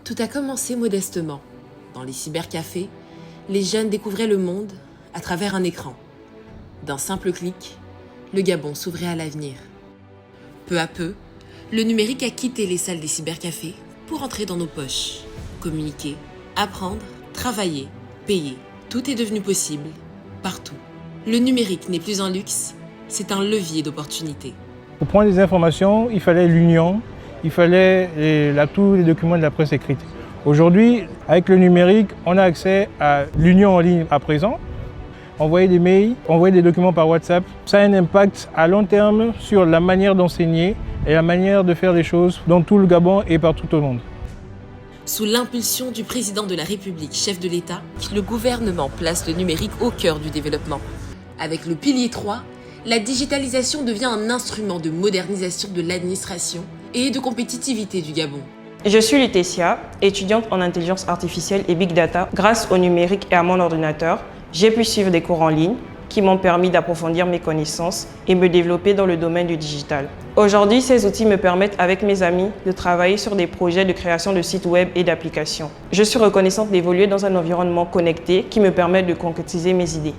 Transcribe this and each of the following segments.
Tout a commencé modestement. Dans les cybercafés, les jeunes découvraient le monde à travers un écran. D'un simple clic, le Gabon s'ouvrait à l'avenir. Peu à peu, le numérique a quitté les salles des cybercafés pour entrer dans nos poches. Communiquer, apprendre, travailler, payer, tout est devenu possible, partout. Le numérique n'est plus un luxe, c'est un levier d'opportunité. Pour prendre des informations, il fallait l'union, il fallait tous les documents de la presse écrite. Aujourd'hui, avec le numérique, on a accès à l'union en ligne à présent. Envoyer des mails, envoyer des documents par WhatsApp, ça a un impact à long terme sur la manière d'enseigner et la manière de faire les choses dans tout le Gabon et partout au monde. Sous l'impulsion du président de la République, chef de l'État, le gouvernement place le numérique au cœur du développement. Avec le pilier 3, la digitalisation devient un instrument de modernisation de l'administration et de compétitivité du Gabon. Je suis Laetitia, étudiante en intelligence artificielle et big data. Grâce au numérique et à mon ordinateur, j'ai pu suivre des cours en ligne qui m'ont permis d'approfondir mes connaissances et me développer dans le domaine du digital. Aujourd'hui, ces outils me permettent, avec mes amis, de travailler sur des projets de création de sites web et d'applications. Je suis reconnaissante d'évoluer dans un environnement connecté qui me permet de concrétiser mes idées.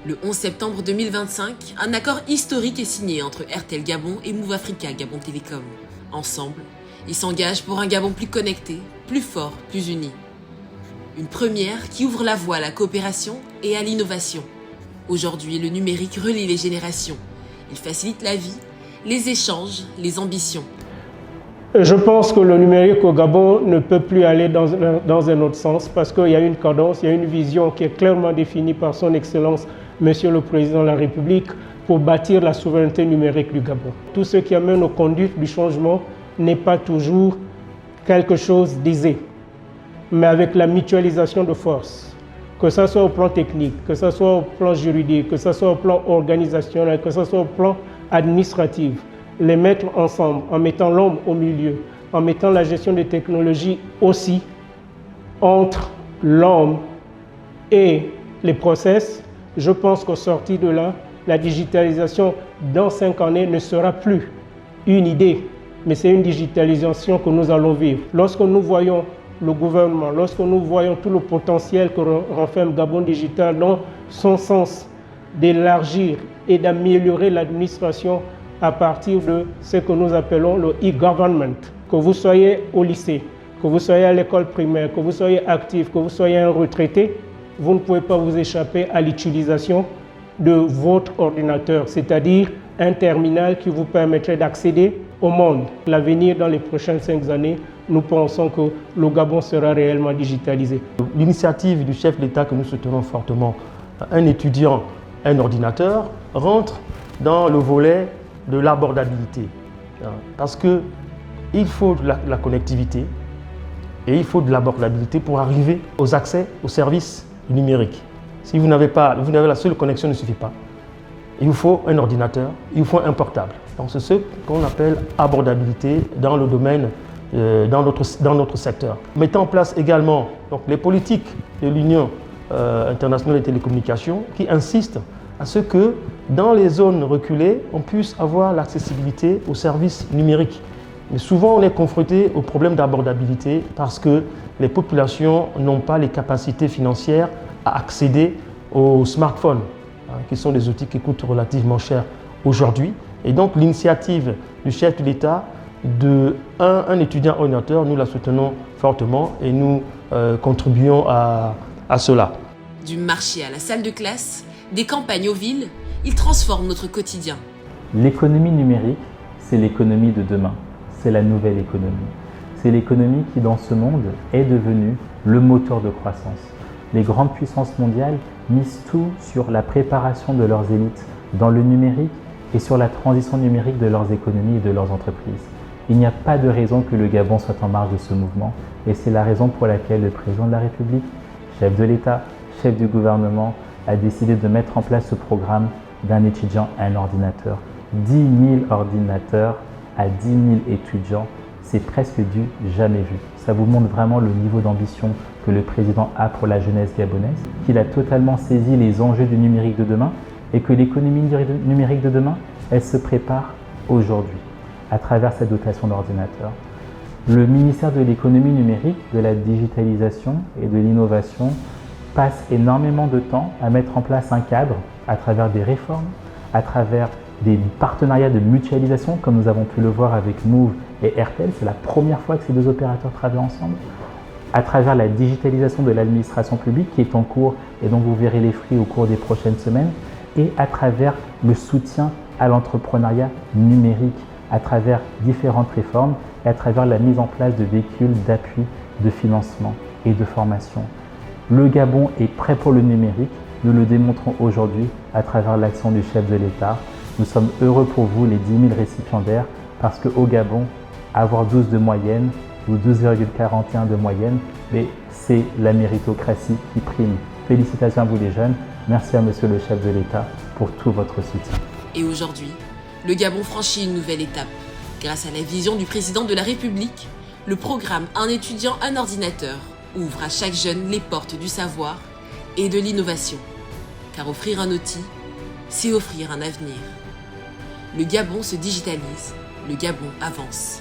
Le 11 septembre 2025, un accord historique est signé entre RTL Gabon et Move Africa Gabon Télécom. Ensemble, ils s'engagent pour un Gabon plus connecté, plus fort, plus uni. Une première qui ouvre la voie à la coopération et à l'innovation. Aujourd'hui, le numérique relie les générations. Il facilite la vie, les échanges, les ambitions. Je pense que le numérique au Gabon ne peut plus aller dans un autre sens parce qu'il y a une cadence, il y a une vision qui est clairement définie par son Excellence, Monsieur le Président de la République, pour bâtir la souveraineté numérique du Gabon. Tout ce qui amène aux conduites du changement n'est pas toujours quelque chose d'aisé, mais avec la mutualisation de forces, que ce soit au plan technique, que ce soit au plan juridique, que ce soit au plan organisationnel, que ce soit au plan administratif, les mettre ensemble en mettant l'homme au milieu, en mettant la gestion des technologies aussi entre l'homme et les process, je pense qu'au sorti de là, la digitalisation dans 5 années ne sera plus une idée, mais c'est une digitalisation que nous allons vivre. Lorsque nous voyons le gouvernement, lorsque nous voyons tout le potentiel que renferme Gabon Digital dans son sens d'élargir et d'améliorer l'administration à partir de ce que nous appelons le e-government, que vous soyez au lycée, que vous soyez à l'école primaire, que vous soyez actif, que vous soyez un retraité, vous ne pouvez pas vous échapper à l'utilisation de votre ordinateur, c'est-à-dire un terminal qui vous permettrait d'accéder au monde. L'avenir dans les prochaines 5 années, nous pensons que le Gabon sera réellement digitalisé. L'initiative du chef de l'État que nous soutenons fortement, un étudiant, un ordinateur, rentre dans le volet de l'abordabilité. Parce qu'il faut de la connectivité et il faut de l'abordabilité pour arriver aux accès aux services numériques. Si vous n'avez la seule connexion, ne suffit pas. Il vous faut un ordinateur, il vous faut un portable. Donc c'est ce qu'on appelle abordabilité dans le domaine, dans notre secteur. Mettons en place également donc, les politiques de l'Union internationale des télécommunications qui insistent à ce que dans les zones reculées, on puisse avoir l'accessibilité aux services numériques. Mais souvent, on est confronté au problème d'abordabilité parce que les populations n'ont pas les capacités financières à accéder aux smartphones, qui sont des outils qui coûtent relativement cher aujourd'hui. Et donc, l'initiative du chef de l'État un étudiant ordinateur, nous la soutenons fortement et nous contribuons à cela. Du marché à la salle de classe, des campagnes aux villes, il transforme notre quotidien. L'économie numérique, c'est l'économie de demain. C'est la nouvelle économie. C'est l'économie qui, dans ce monde, est devenue le moteur de croissance. Les grandes puissances mondiales misent tout sur la préparation de leurs élites dans le numérique et sur la transition numérique de leurs économies et de leurs entreprises. Il n'y a pas de raison que le Gabon soit en marge de ce mouvement et c'est la raison pour laquelle le président de la République, chef de l'État, chef du gouvernement, a décidé de mettre en place ce programme d'un étudiant à un ordinateur. 10 000 ordinateurs à 10 000 étudiants, c'est presque du jamais vu. Ça vous montre vraiment le niveau d'ambition que le président a pour la jeunesse gabonaise, qu'il a totalement saisi les enjeux du numérique de demain et que l'économie numérique de demain, elle se prépare aujourd'hui à travers cette dotation d'ordinateurs. Le ministère de l'économie numérique, de la digitalisation et de l'innovation passe énormément de temps à mettre en place un cadre à travers des réformes, à travers des partenariats de mutualisation, comme nous avons pu le voir avec Move et Airtel. C'est la première fois que ces deux opérateurs travaillent ensemble. À travers la digitalisation de l'administration publique qui est en cours et dont vous verrez les fruits au cours des prochaines semaines. Et à travers le soutien à l'entrepreneuriat numérique, à travers différentes réformes et à travers la mise en place de véhicules d'appui, de financement et de formation. Le Gabon est prêt pour le numérique. Nous le démontrons aujourd'hui à travers l'action du chef de l'État. Nous sommes heureux pour vous, les 10 000 récipiendaires, parce qu'au Gabon, avoir 12 de moyenne ou 12,41 de moyenne, mais c'est la méritocratie qui prime. Félicitations à vous les jeunes. Merci à monsieur le chef de l'État pour tout votre soutien. Et aujourd'hui, le Gabon franchit une nouvelle étape. Grâce à la vision du président de la République, le programme Un étudiant, un ordinateur ouvre à chaque jeune les portes du savoir et de l'innovation. Car offrir un outil, c'est offrir un avenir. Le Gabon se digitalise, le Gabon avance.